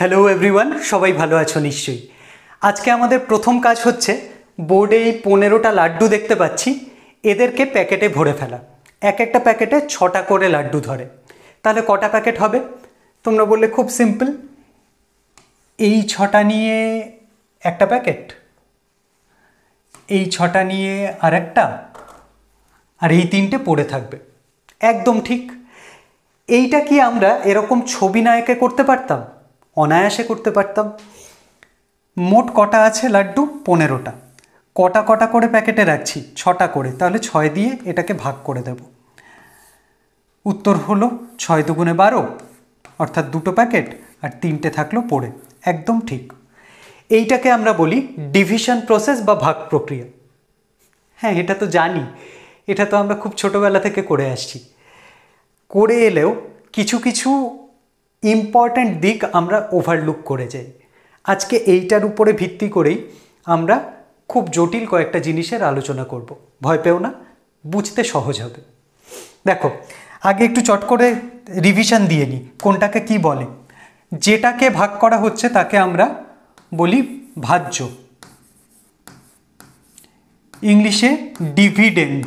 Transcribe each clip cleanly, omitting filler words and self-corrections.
Hello everyone, সবাই ভালো আছো নিশ্চয়ই। আজকে আমাদের প্রথম কাজ হচ্ছে বোর্ডে এই 15টা লাড্ডু দেখতে পাচ্ছি, এদেরকে প্যাকেটে ভরে ফেলা। এক একটা প্যাকেটে 6টা করে লাড্ডু ধরে। তাহলে কটা প্যাকেট হবে? তোমরা বললে খুব সিম্পল, এই 6টা নিয়ে একটা প্যাকেট, এই 6টা নিয়ে আর একটা, আর এই 3টে পড়ে থাকবে। একদম ঠিক। এইটা কি আমরা এরকম ছবি না এঁকে করতে পারতাম? অনায়াসে করতে পারতাম। মোট কটা আছে লাড্ডু? 15টা। কটা কটা করে প্যাকেটে রাখছি? 6টা করে। তাহলে 6 দিয়ে এটাকে ভাগ করে দেব। উত্তর হলো 6 দুগুণে 12, অর্থাৎ 2টো প্যাকেট, আর 3টে থাকলো পড়ে। একদম ঠিক। এইটাকে আমরা বলি ডিভিশন প্রসেস বা ভাগ প্রক্রিয়া। হ্যাঁ, এটা তো জানি, এটা তো আমরা খুব ছোটোবেলা থেকে করে আসছি। করে এলেও কিছু কিছু ইম্পর্ট্যান্ট দিক আমরা ওভারলুক করে যাই। আজকে এইটার উপরে ভিত্তি করেই আমরা খুব জটিল কয়েকটা জিনিসের আলোচনা করব। ভয় পেও না, বুঝতে সহজ হবে। দেখো, আগে একটু চট করে রিভিশন দিয়ে নিই কোনটাকে কি বলে। যেটাকে ভাগ করা হচ্ছে তাকে আমরা বলি ভাজ্য, ইংলিশে ডিভিডেন্ড।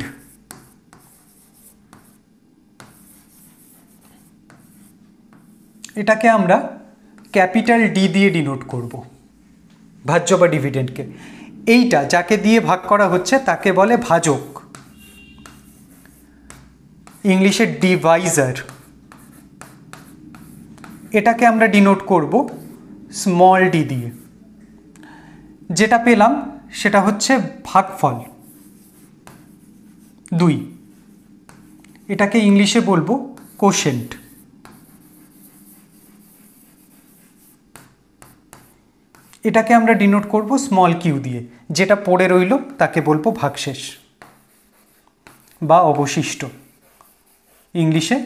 এটাকে আমরা ক্যাপিটাল ডি দিয়ে ডিনোট করব, ভাজ্য বা ডিভিডেন্ডকে। এইটা যাকে দিয়ে ভাগ করা হচ্ছে তাকে বলে ভাজক, ইংলিশে ডিভাইজার। এটাকে আমরা ডিনোট করব স্মল ডি দিয়ে। যেটা পেলাম সেটা হচ্ছে ভাগফল 2। এটাকে ইংলিশে বলবো কোশেন্ট। এটাকে আমরা ডিনোট করব স্মল কিউ দিয়ে। যেটা পড়ে রইল তাকে বলবো ভাগশেষ বা অবশিষ্ট, ইংলিশে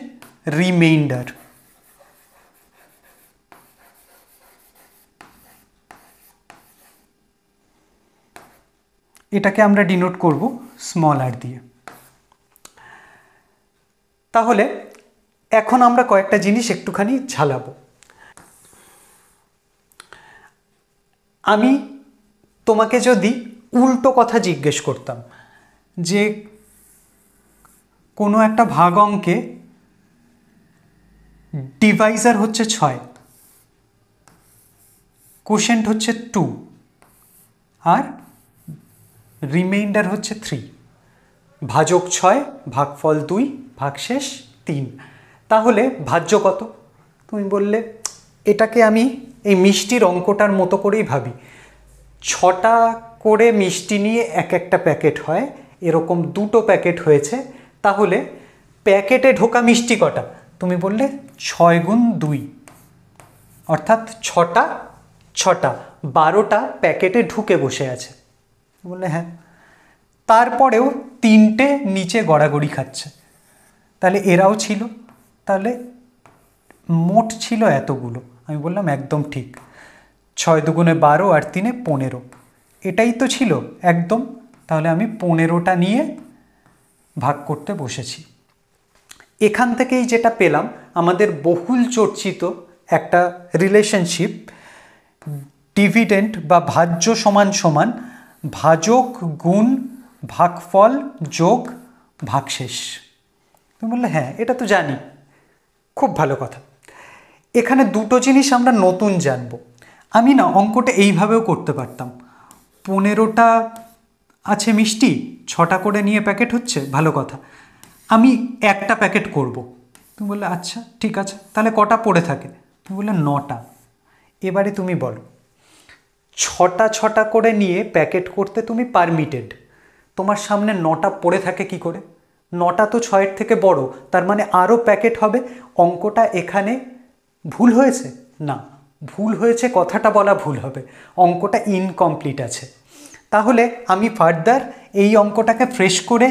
রিমেইন্ডার। এটাকে আমরা ডিনোট করব স্মল আর দিয়ে। তাহলে এখন আমরা কয়েকটা জিনিস একটুখানি ঝালাবো। আমি তোমাকে যদি উল্টো কথা জিজ্ঞেস করতাম যে কোনো একটা ভাগ অঙ্কে ডিভাইজার হচ্ছে 6, কোশেন্ট হচ্ছে 2, আর রিমেইন্ডার হচ্ছে 3, ভাজক 6, ভাগফল 2, ভাগশেষ 3, তাহলে ভাজ্য কত? তুমি বললে এটাকে আমি এই মিষ্টির অঙ্কটার মতো করেই ভাবি। 6টা করে মিষ্টি নিয়ে এক একটা প্যাকেট হয়, এরকম 2টো প্যাকেট হয়েছে। তাহলে প্যাকেটে ঢোকা মিষ্টি কটা? তুমি বললে 6 গুণ 2, অর্থাৎ 6টা 12টা প্যাকেটে ঢুকে বসে আছে। বললে হ্যাঁ। তারপরেও 3টে নিচে গড়াগড়ি খাচ্ছে, তাহলে এরাও ছিল, তাহলে মোট ছিল এতগুলো। আমি বললাম একদম ঠিক, 6 দুগুণে 12 আর 3-এ 15, এটাই তো ছিল একদম। তাহলে আমি 15টা নিয়ে ভাগ করতে বসেছি। এখান থেকেই যেটা পেলাম আমাদের বহুল চর্চিত একটা রিলেশনশিপ, ডিভিডেন্ড বা ভাজ্য সমান সমান ভাজক গুণ ভাগফল যোগ ভাগশেষ। তুমি বললে হ্যাঁ, এটা তো জানি, খুব ভালো কথা। এখানে 2টো জিনিস আমরা নতুন জানবো। আমি না অঙ্কটা এইভাবেও করতে পারতাম। 15টা আছে মিষ্টি, 6টা করে নিয়ে প্যাকেট হচ্ছে, ভালো কথা। আমি একটা প্যাকেট করব। তুমি বললে আচ্ছা ঠিক আছে, তাহলে কটা পড়ে থাকে? তুমি বললে 9টা। এবারে তুমি বলো, 6টা করে নিয়ে প্যাকেট করতে তুমি পারমিটেড, তোমার সামনে 9টা পড়ে থাকে কি করে? 9টা তো 6-এর থেকে বড়, তার মানে আরও প্যাকেট হবে। অঙ্কটা এখানে ভুল হয়েছে? না, ভুল হয়েছে কথাটা বলা ভুল হবে, অঙ্কটা ইনকমপ্লিট আছে। তাহলে আমি ফার্দার এই অঙ্কটাকে ফ্রেশ করে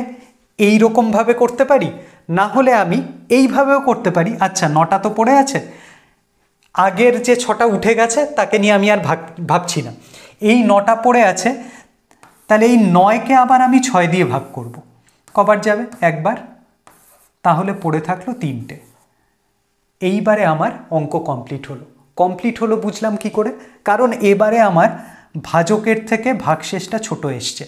এই রকমভাবে করতে পারি, না হলে আমি এইভাবেও করতে পারি। আচ্ছা, 9টা তো পড়ে আছে, আগের যে 6টা উঠে গেছে তাকে নিয়ে আমি আর ভাবছি না, এই 9টা পড়ে আছে, তাহলে এই 9কে আবার আমি 6 দিয়ে ভাগ করব। কবার যাবে? একবার, তাহলে পড়ে থাকলো 3টে। এইবারে আমার অঙ্ক কমপ্লিট হলো। কমপ্লিট হলো বুঝলাম কি করে, কারণ এবারে আমার ভাজকের থেকে ভাগশেষটা ছোট এসছে।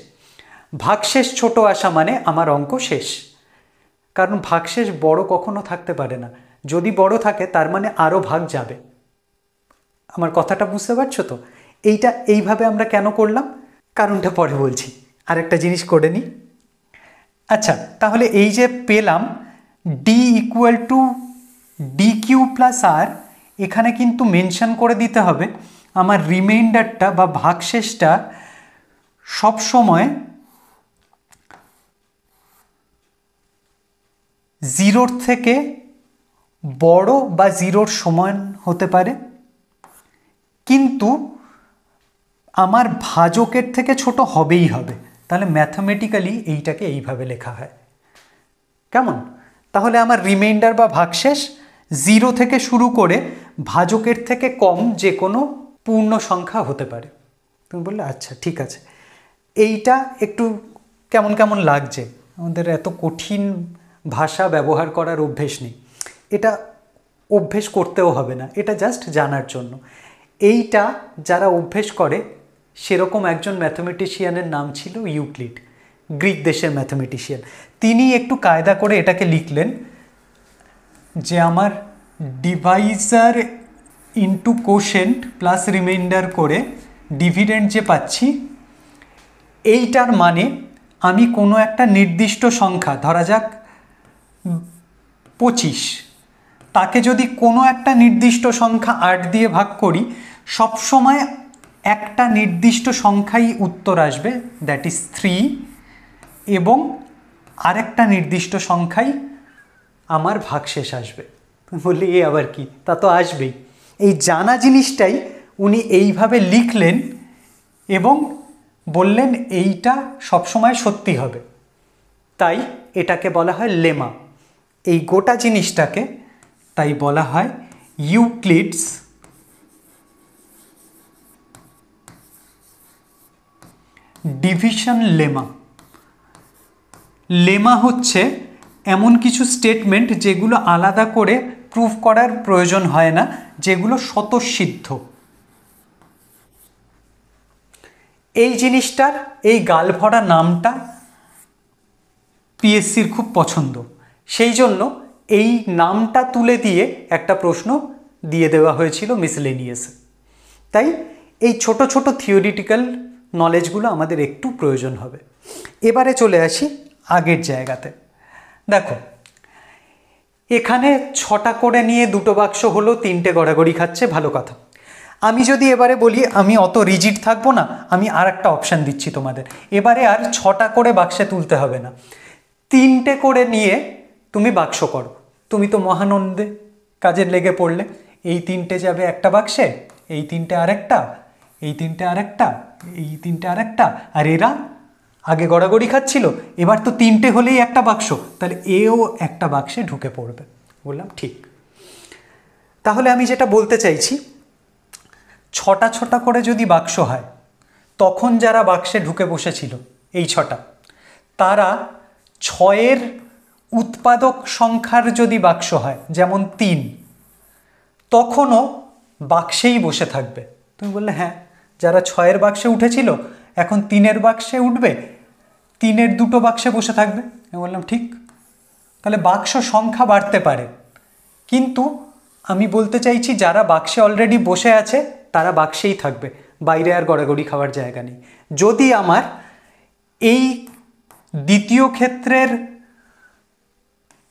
ভাগশেষ ছোট আসা মানে আমার অঙ্ক শেষ, কারণ ভাগশেষ বড় কখনো থাকতে পারে না, যদি বড় থাকে তার মানে আরও ভাগ যাবে। আমার কথাটা বুঝতে পারছো তো? এইটা এইভাবে আমরা কেন করলাম, কারণটা পরে বলছি, আরেকটা জিনিস করে নিই। আচ্ছা, তাহলে এই যে পেলাম D equal to D Q plus R, এখানে কিন্তু মেনশন করে দিতে হবে আমার রিমাইন্ডারটা বা ভাগশেষটা সবসময় জিরোর থেকে বড় বা জিরোর সমান হতে পারে, কিন্তু আমার ভাজকের থেকে ছোট হবেই হবে। তাহলে ম্যাথমেটিক্যালি এইটাকে এইভাবে লেখা হয়। কেমন? তাহলে আমার রিমাইন্ডার বা ভাগশেষ জিরো থেকে শুরু করে ভাজকের থেকে কম যে কোনো পূর্ণ সংখ্যা হতে পারে। তুমি বললে আচ্ছা ঠিক আছে, এইটা একটু কেমন কেমন লাগছে, আমাদের এত কঠিন ভাষা ব্যবহার করার অভ্যেস নেই, এটা অভ্যেস করতেও হবে না, এটা জাস্ট জানার জন্য। এইটা যারা অভ্যেস করে সেরকম একজন ম্যাথমেটিশিয়ানের নাম ছিল ইউক্লিড, গ্রিক দেশের ম্যাথমেটিশিয়ান। তিনি একটু কায়দা করে এটাকে লিখলেন যে আমার Deviser into quotient plus reminder করে ডিভিডেন্ড যে পাচ্ছি, এইটার মানে আমি কোনো একটা নির্দিষ্ট সংখ্যা, ধরা যাক 25, তাকে যদি কোনো একটা নির্দিষ্ট সংখ্যা 8 দিয়ে ভাগ করি, সবসময় একটা নির্দিষ্ট সংখ্যাই উত্তর আসবে, দ্যাট ইজ 3, এবং আরেকটা নির্দিষ্ট সংখ্যাই আমার ভাগশেষ আসবে। বললি এ আবার কি, তা তো আসবেই। এই জানা জিনিসটাই উনি এইভাবে লিখলেন এবং বললেন এইটা সবসময় সত্যি হবে, তাই এটাকে বলা হয় লেমা। এই গোটা জিনিসটাকে তাই বলা হয় ইউক্লিডস ডিভিশন লেমা। লেমা হচ্ছে এমন কিছু স্টেটমেন্ট যেগুলো আলাদা করে প্রুফ করার প্রয়োজন হয় না, যেগুলো স্বতঃসিদ্ধ। এই জিনিসটার এই গালভরা নামটা পিএসসির খুব পছন্দ, সেই জন্য এই নামটা তুলে দিয়ে একটা প্রশ্ন দিয়ে দেওয়া হয়েছিল মিসলেনিয়াসে। তাই এই ছোট ছোট থিওরিটিক্যাল নলেজগুলো আমাদের একটু প্রয়োজন হবে। এবারে চলে আসি আগের জায়গাতে। দেখো, এখানে 6টা করে নিয়ে 2টো বাক্স হলো, 3টে গড়াগড়ি খাচ্ছে, ভালো কথা। আমি যদি এবারে বলি আমি অত রিজিড থাকবো না, আমি আর একটা অপশান দিচ্ছি তোমাদের, এবারে আর 6টা করে বাক্সে তুলতে হবে না, 3টে করে নিয়ে তুমি বাক্স করো। তুমি তো মহানন্দে কাজের লেগে পড়লে, এই 3টে যাবে একটা বাক্সে, এই 3টে আরেকটা, এই 3টে আরেকটা, এই 3টে আরেকটা, আর এরা আগে গড়াগড়ি খাচ্ছিল, এবার তো 3টে হলেই একটা বাক্স, তাহলে এও একটা বাক্সে ঢুকে পড়বে। বললাম ঠিক। তাহলে আমি যেটা বলতে চাইছি, 6টা করে যদি বাক্স হয়, তখন যারা বাক্সে ঢুকে বসেছিল এই 6টা, তারা 6-এর উৎপাদক সংখ্যার যদি বাক্স হয়, যেমন 3, তখনও বাক্সেই বসে থাকবে। তুমি বললে হ্যাঁ, যারা 6-এর বাক্সে উঠেছিল এখন 3-এর বাক্সে উঠবে, 3-এর 2টো বাক্সে বসে থাকবে। আমি বললাম ঠিক। তাহলে বাক্স সংখ্যা বাড়তে পারে, কিন্তু আমি বলতে চাইছি যারা বাক্সে অলরেডি বসে আছে তারা বাক্সেই থাকবে, বাইরে আর গড়াগড়ি খাওয়ার জায়গা নেই। যদি আমার এই দ্বিতীয় ক্ষেত্রের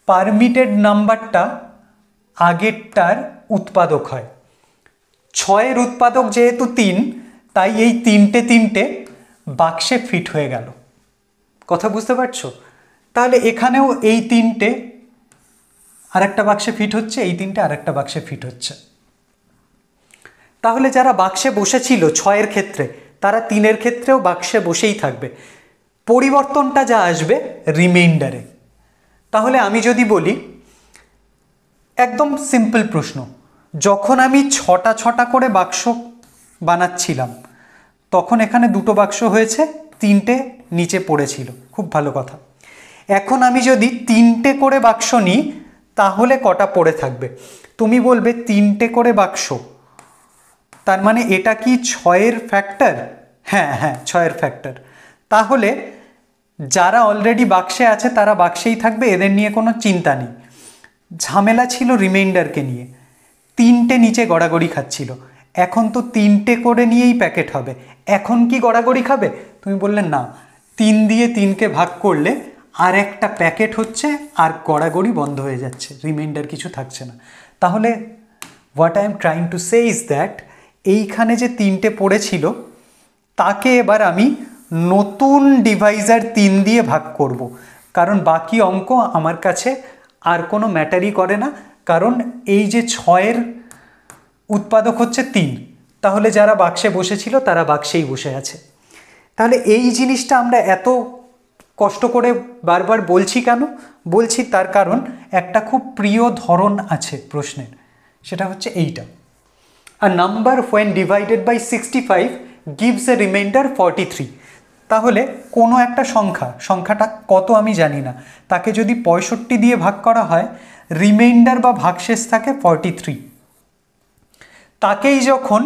পারমিটেড নাম্বারটা আগেরটার উৎপাদক হয়, 6-এর উৎপাদক যেহেতু 3, তাই এই 3টে বাক্সে ফিট হয়ে গেল। কথা বুঝতে পারছো? তাহলে এখানেও এই 3টে আরেকটা বাক্সে ফিট হচ্ছে, এই 3টে আরেকটা বাক্সে ফিট হচ্ছে। তাহলে যারা বাক্সে বসেছিল 6-এর ক্ষেত্রে, তারা 3-এর ক্ষেত্রেও বাক্সে বসেই থাকবে, পরিবর্তনটা যা আসবে রিমাইন্ডারে। তাহলে আমি যদি বলি, একদম সিম্পল প্রশ্ন, যখন আমি 6টা করে বাক্স বানাচ্ছিলাম তখন এখানে 2টো বাক্স হয়েছে, 3টে নিচে পড়েছিল, খুব ভালো কথা। এখন আমি যদি 3টে করে বাক্স নিই তাহলে কটা পড়ে থাকবে? তুমি বলবে 3টে করে বাক্স তার মানে এটা কি 6-এর ফ্যাক্টর? হ্যাঁ হ্যাঁ, 6-এর ফ্যাক্টর। তাহলে যারা অলরেডি বাক্সে আছে তারা বাক্সেই থাকবে, এদের নিয়ে কোনো চিন্তা নেই। ঝামেলা ছিল রিমাইন্ডারকে নিয়ে, 3টে নিচে গড়াগড়ি খাচ্ছিল। এখন তো 3টে করে নিয়েই প্যাকেট হবে, এখন কি গড়াগড়ি খাবে? তুমি বললে না, 3 দিয়ে 3কে ভাগ করলে আর একটা প্যাকেট হচ্ছে, আর গড়াগড়ি বন্ধ হয়ে যাচ্ছে, রিমাইন্ডার কিছু থাকছে না। তাহলে what I am trying to say is that এইখানে যে 3টে পড়েছিল তাকে এবার আমি নতুন ডিভাইজার 3 দিয়ে ভাগ করব, কারণ বাকি অঙ্ক আমার কাছে আর কোনো ম্যাটারই করে না, কারণ এই যে 6-এর উৎপাদক হচ্ছে 3, তাহলে যারা বাক্সে বসেছিল তারা বাক্সেই বসে আছে। তাহলে এই জিনিসটা আমরা এত কষ্ট করে বারবার বলছি কেন? বলছি তার কারণ একটা খুব প্রিয় ধরন আছে প্রশ্নের, সেটা হচ্ছে এইটা, a number when divided by 65 gives a remainder 43। তাহলে কোনো একটা সংখ্যাটা কত আমি জানি না, তাকে যদি 65 দিয়ে ভাগ করা হয়, রিমাইন্ডার বা ভাগশেষ থাকে 43। তাকেই যখন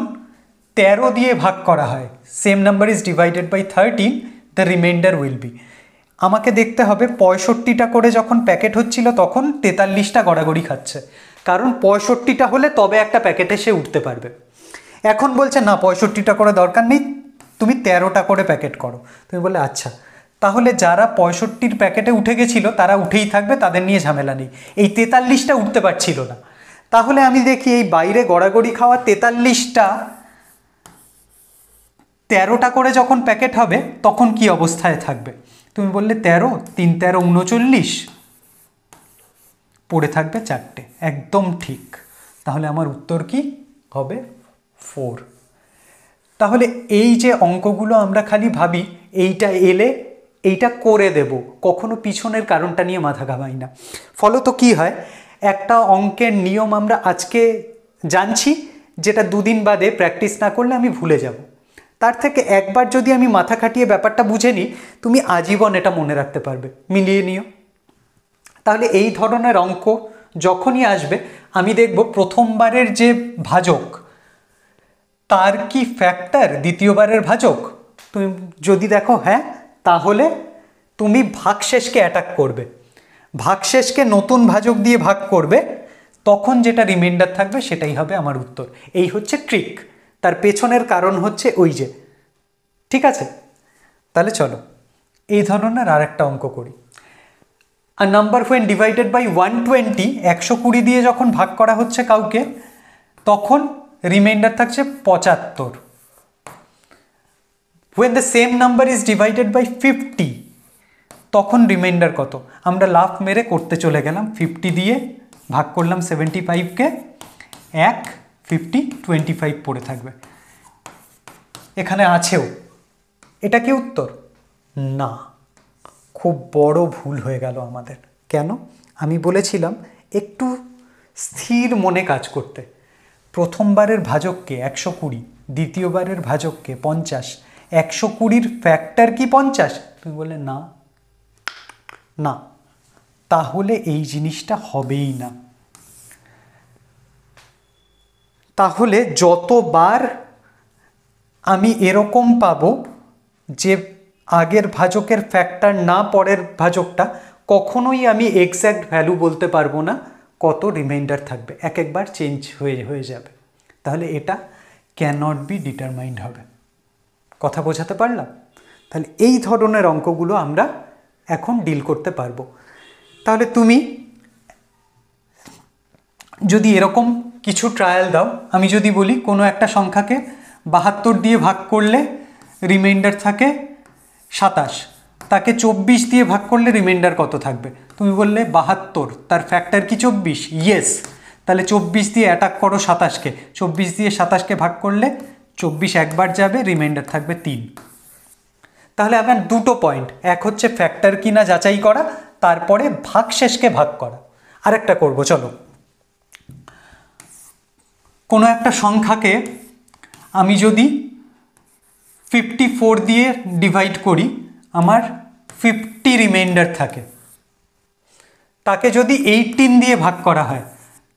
13 দিয়ে ভাগ করা হয়, same number is divided by 13, the remainder will be. আমাকে দেখতে হবে 65টা করে যখন প্যাকেট হচ্ছিল তখন 43টা গড়াগড়ি খাচ্ছে, কারণ 65টা হলে তবে একটা প্যাকেটে সে উঠতে পারবে। এখন বলছে না, 65টা করে দরকার নেই, তুমি 13টা করে প্যাকেট করো। তুমি বললে আচ্ছা, তাহলে যারা 65-র প্যাকেটে উঠে গেছিলো তারা উঠেই থাকবে, তাদের নিয়ে ঝামেলা নেই। এই 43টা উঠতে পারছিল না, তাহলে আমি দেখি এই বাইরে গড়াগড়ি খাওয়া 43টা 13টা করে যখন প্যাকেট হবে তখন কি অবস্থায় থাকবে? তুমি বললে 13, 3 13 39, পড়ে থাকবে 4টে। একদম ঠিক। তাহলে আমার উত্তর কি হবে? 4। তাহলে এই যে অঙ্কগুলো আমরা খালি ভাবি এইটা এলে এইটা করে দেব, কখনো পিছনের কারণটা নিয়ে মাথা ঘামাই না। ফলত কি হয়, একটা অঙ্কের নিয়ম আমরা আজকে জানছি, যেটা 2 দিন বাদে প্র্যাকটিস না করলে আমি ভুলে যাব। তার থেকে একবার যদি আমি মাথা খাটিয়ে ব্যাপারটা বুঝে নিই, তুমি আজীবন এটা মনে রাখতে পারবে। মিলিয়ে নিও। তাহলে এই ধরনের অঙ্ক যখনই আসবে, আমি দেখব প্রথমবারের যে ভাজক তার কি ফ্যাক্টর দ্বিতীয়বারের ভাজক। তুমি যদি দেখো হ্যাঁ, তাহলে তুমি ভাগশেষকে অ্যাটাক করবে, ভাগশেষকে নতুন ভাজক দিয়ে ভাগ করবে, তখন যেটা রিমাইন্ডার থাকবে সেটাই হবে আমার উত্তর। এই হচ্ছে ট্রিক, তার পেছনের কারণ হচ্ছে ওই যে। ঠিক আছে, তাহলে চলো এই ধরনের আর একটা অঙ্ক করি। আর নাম্বার হোয়েন ডিভাইডেড বাই 120, 120 দিয়ে যখন ভাগ করা হচ্ছে কাউকে, তখন রিমাইন্ডার থাকছে 75। When the same number is divided by 50, তখন রিমাইন্ডার কত? আমরা লাফ মেরে করতে চলে গেলাম, 50 দিয়ে ভাগ করলাম 75কে, 50 25 পড়ে থাকবে। এখানে আছেও, এটা কি উত্তর? না, খুব বড় ভুল হয়ে গেল আমাদের। কেন? আমি বলেছিলাম একটু স্থির মনে কাজ করতে। প্রথমবারের ভাজককে 120, দ্বিতীয়বারের ভাজককে 50, 120-র ফ্যাক্টর কি 50? তুমি বললে না, না, তাহলে এই জিনিসটা হবেই না। তাহলে যতবার আমি এরকম পাবো যে আগের ভাজকের ফ্যাক্টর না পরের ভাজকটা, কখনোই আমি এক্স্যাক্ট ভ্যালু বলতে পারবো না কত রিমাইন্ডার থাকবে, এক একবার চেঞ্জ হয়ে যাবে। তাহলে এটা ক্যান নট বি ডিটারমাইন্ড হবে। কথা বোঝাতে পারলাম? তাহলে এই ধরনের অঙ্কগুলো আমরা এখন ডিল করতে পারবো। তাহলে তুমি যদি এরকম কিছু ট্রায়াল দাও, আমি যদি বলি কোনো একটা সংখ্যাকে 72 দিয়ে ভাগ করলে রিমাইন্ডার থাকে 27, তাকে 24 দিয়ে ভাগ করলে রিমাইন্ডার কত থাকবে? তুমি বললে 72, তার ফ্যাক্টর কি 24? ইয়েস। তাহলে 24 দিয়ে অ্যাটাক করো 27কে, 24 দিয়ে 27কে ভাগ করলে 24 একবার যাবে, রিমাইন্ডার থাকবে 3। তাহলে আমার দুটো পয়েন্ট, এক হচ্ছে ফ্যাক্টর কিনা যাচাই করা, তারপরে ভাগশেষকে ভাগ করা। আরেকটা করব, চলো। কোনো একটা সংখ্যাকে আমি যদি 54 দিয়ে ডিভাইড করি, আমার 50 রিমাইন্ডার থাকে। তাকে যদি 18 দিয়ে ভাগ করা হয়,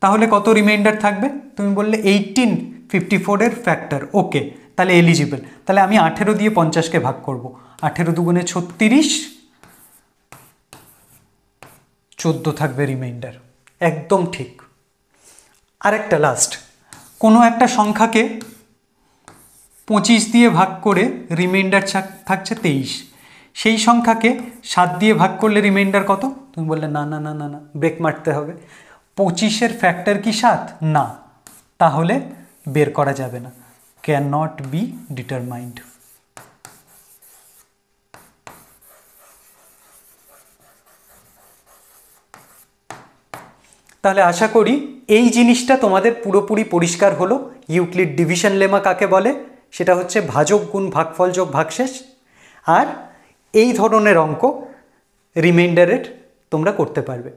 তাহলে কত রিমাইন্ডার থাকবে? তুমি বললে 18 54-এর ফ্যাক্টর, ওকে, তাহলে এলিজিবল। তাহলে আমি 18 দিয়ে 50-কে ভাগ করব, 18 দুগুণে 36, 14 থাকবে রিমাইন্ডার, একদম ঠিক। আরেকটা লাস্ট, কোনো একটা সংখ্যাকে 25 দিয়ে ভাগ করে রিমাইন্ডার থাকছে 23, সেই সংখ্যাকে 7 দিয়ে ভাগ করলে রিমাইন্ডার কত? তুমি বললে না না না না না, ব্রেক মারতে হবে। 25-এর ফ্যাক্টর কি 7? না, তাহলে বের করা যাবে না, ক্যান নট বি ডিটারমাইন্ড। তাহলে আশা করি এই জিনিসটা তোমাদের পুরোপুরি পরিষ্কার হলো। ইউক্লিড ডিভিশন লেমা কাকে বলে? সেটা হচ্ছে ভাজক গুণ ভাগফল যোগ ভাগশেষ। আর এই ধরনের অঙ্ক রিমাইন্ডারের তোমরা করতে পারবে।